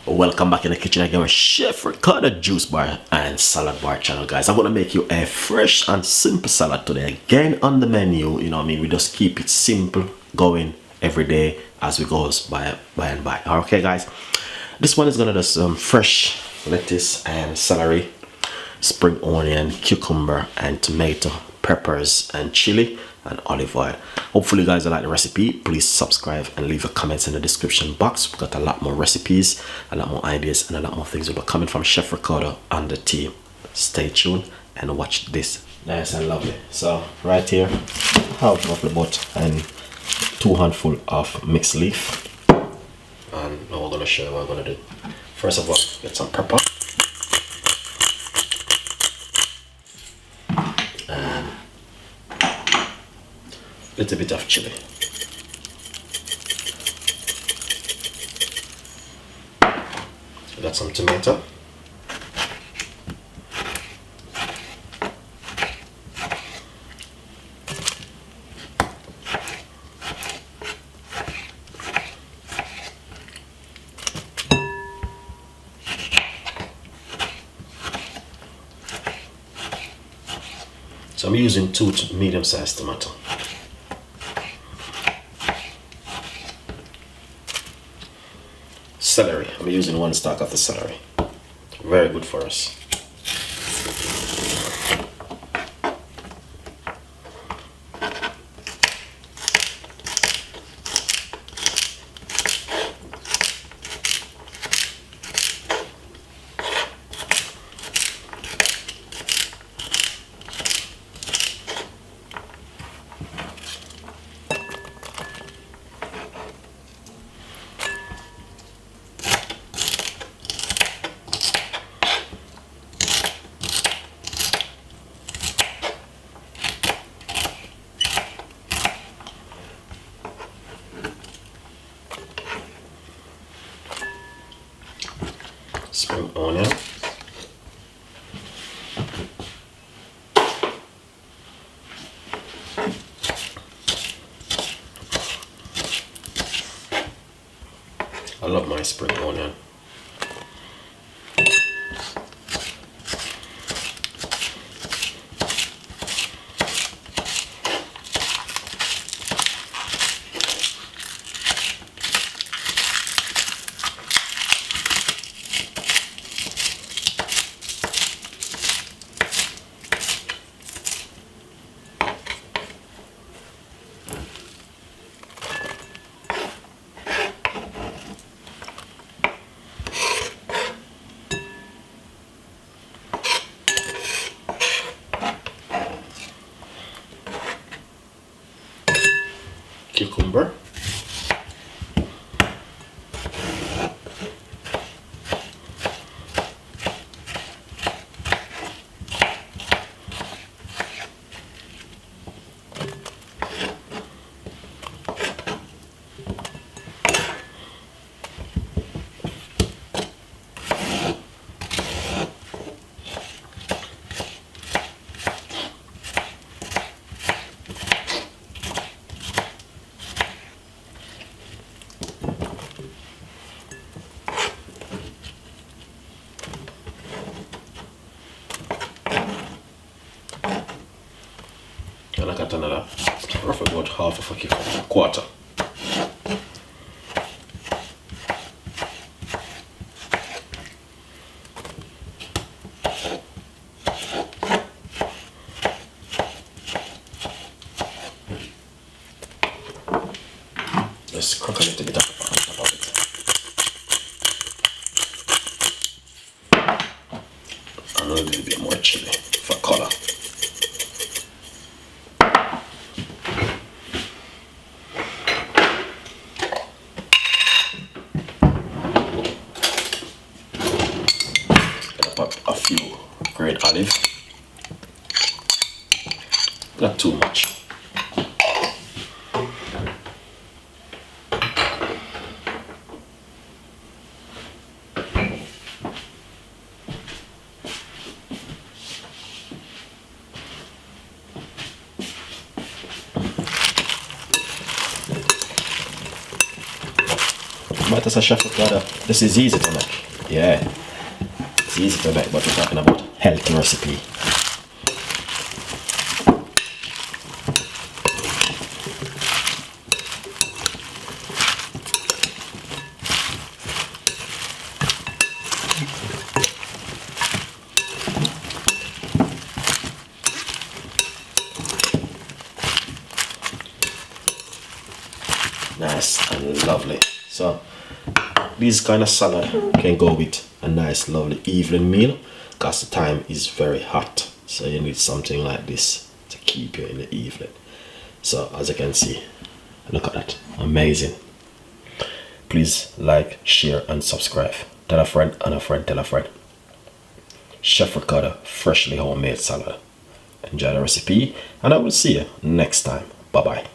Welcome back in the kitchen again with Chef Ricardo Juice Bar and Salad Bar channel, guys. I'm gonna make you a fresh and simple salad today. Again on the menu, you know what I mean? We just keep it simple going every day as we goes by and by. Okay, guys. This one is gonna do some fresh lettuce and celery, spring onion, cucumber, and tomato, peppers, and chili, and olive oil. Hopefully you guys like the recipe. Please subscribe and leave your comments in the description box. We've got a lot more recipes, a lot more ideas, and a lot more things will be coming from Chef Ricardo and the team. Stay tuned and watch this. Nice and lovely. So right here, half of the butt and 2 handful of mixed leaf. And now we're gonna show you what we're gonna do. First of all, get some pepper. Little bit of chili. We got some tomato. So I'm using 2 medium-sized tomato. Celery. I'm using 1 stalk of the celery. Very good for us. Spring onion. I love my spring onion. Cucumber. And I got another roughly about half of a cucumber, quarter. Let's crack a little bit on top of it. And a little bit more chili for color. A few green olive, not too much. But as a Chef Ricardo, this is easy to make. Yeah, it's easy to make, but we're talking about healthy recipe. Nice and lovely. So this kind of salad can go with a nice lovely evening meal because the time is very hot, so you need something like this to keep you in the evening. So as you can see, look at that, amazing. Please like, share and subscribe. Tell a friend and a friend tell a friend. Chef Ricardo freshly homemade salad. Enjoy the recipe and I will see you next time. Bye bye.